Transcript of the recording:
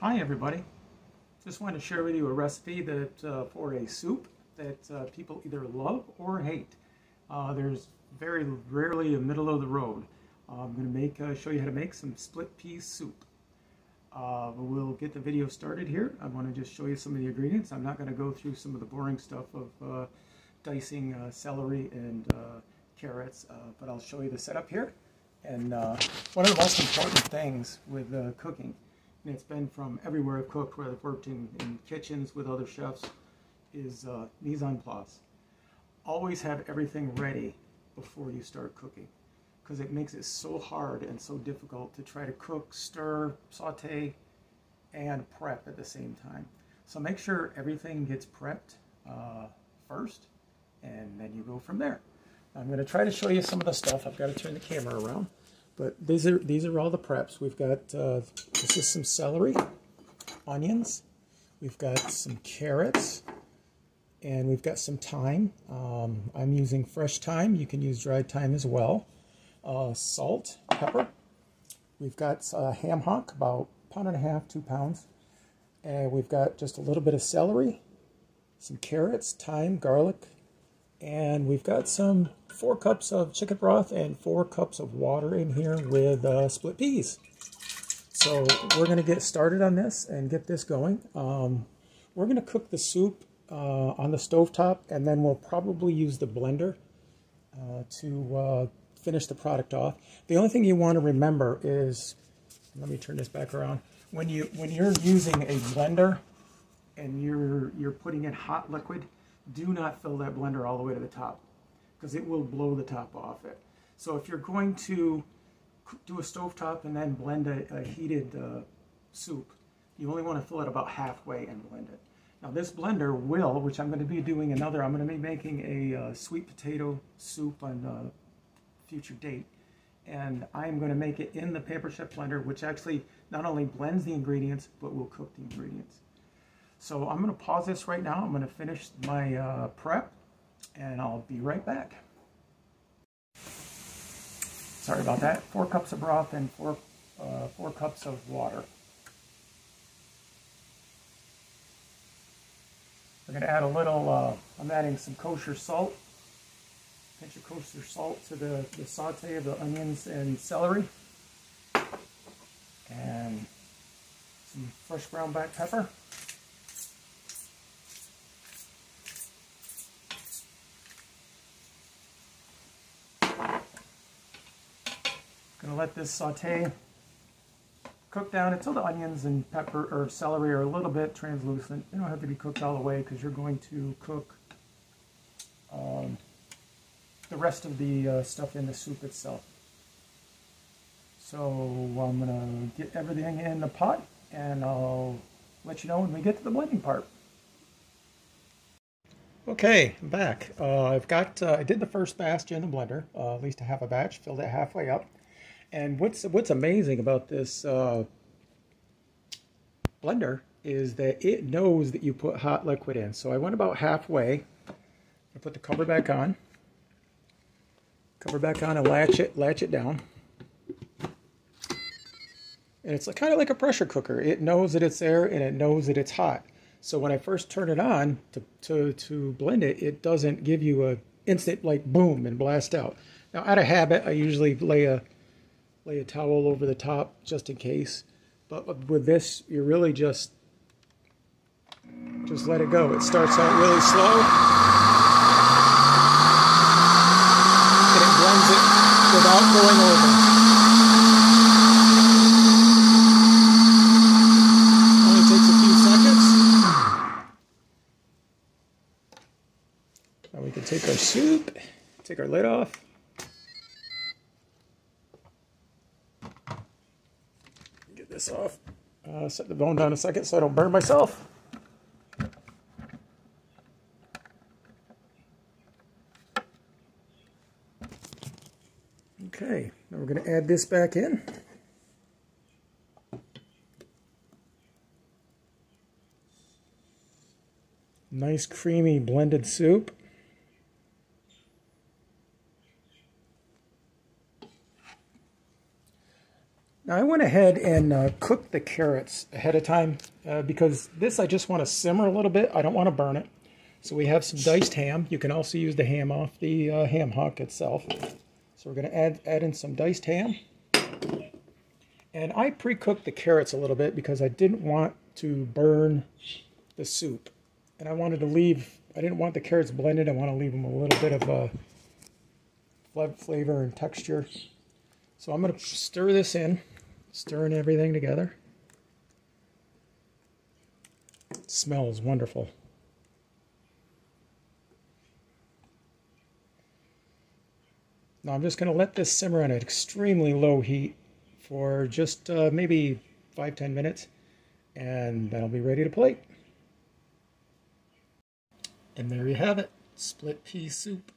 Hi everybody. Just wanted to share with you a recipe that for a soup that people either love or hate. There's very rarely a middle of the road. I'm going to show you how to make some split pea soup. We'll get the video started here. I want to just show you some of the ingredients. I'm not going to go through some of the boring stuff of dicing celery and carrots, but I'll show you the setup here. And one of the most important things with cooking, and it's been from everywhere I've cooked, where I've worked in kitchens with other chefs, is mise en place. Always have everything ready before you start cooking, because it makes it so hard and so difficult to try to cook, stir, saute, and prep at the same time. So make sure everything gets prepped first, and then you go from there. I'm going to try to show you some of the stuff. I've got to turn the camera around. But these are all the preps. We've got, this is some celery, onions, we've got some carrots, and we've got some thyme. I'm using fresh thyme. You can use dried thyme as well. Salt, pepper. We've got ham hock, about 1.5 pounds, 2 pounds. And we've got just a little bit of celery, some carrots, thyme, garlic, and we've got some 4 cups of chicken broth and 4 cups of water in here with split peas. So we're going to get started on this and get this going. We're going to cook the soup on the stovetop, and then we'll probably use the blender to finish the product off. The only thing you want to remember is, let me turn this back around. When you're using a blender and you're putting in hot liquid, do not fill that blender all the way to the top, because it will blow the top off it. So if you're going to do a stovetop and then blend a heated soup, you only want to fill it about halfway and blend it. Now this blender will, which I'm going to be doing I'm going to be making a sweet potato soup on a future date. And I'm going to make it in the Paper Chef blender, which actually not only blends the ingredients, but will cook the ingredients. So I'm going to pause this right now. I'm going to finish my prep, and I'll be right back. Sorry about that. 4 cups of broth and 4 cups of water. We're going to add a little, I'm adding some kosher salt, pinch of kosher salt to the saute of the onions and celery, and some fresh ground black pepper. Gonna let this saute, cook down until the onions and pepper or celery are a little bit translucent. They don't have to be cooked all the way, because you're going to cook the rest of the stuff in the soup itself. So I'm gonna get everything in the pot, and I'll let you know when we get to the blending part. Okay, I'm back. I did the first batch in the blender, at least a half a batch, filled it halfway up. And what's amazing about this blender is that it knows that you put hot liquid in. So I went about halfway. I put the cover back on. Cover back on and latch it down. And it's kind of like a pressure cooker. It knows that it's there, and it knows that it's hot. So when I first turn it on to blend it, it doesn't give you a instant like boom and blast out. Now out of habit, I usually lay a towel over the top just in case, but with this you really just let it go. It starts out really slow and it blends it without going over. Only takes a few seconds. Now we can take our soup, take our lid off. This off. Set the bone down a second so I don't burn myself. Okay, now we're going to add this back in. Nice creamy blended soup. Now I went ahead and cooked the carrots ahead of time because this I just want to simmer a little bit. I don't want to burn it. So we have some diced ham. You can also use the ham off the ham hock itself. So we're going to add in some diced ham. And I pre-cooked the carrots a little bit because I didn't want to burn the soup. And I wanted to leave, I didn't want the carrots blended. I want to leave them a little bit of flavor and texture. So I'm going to stir this in, stirring everything together. It smells wonderful. Now I'm just going to let this simmer on an extremely low heat for just maybe 5-10 minutes, and that'll be ready to plate. And there you have it, split pea soup.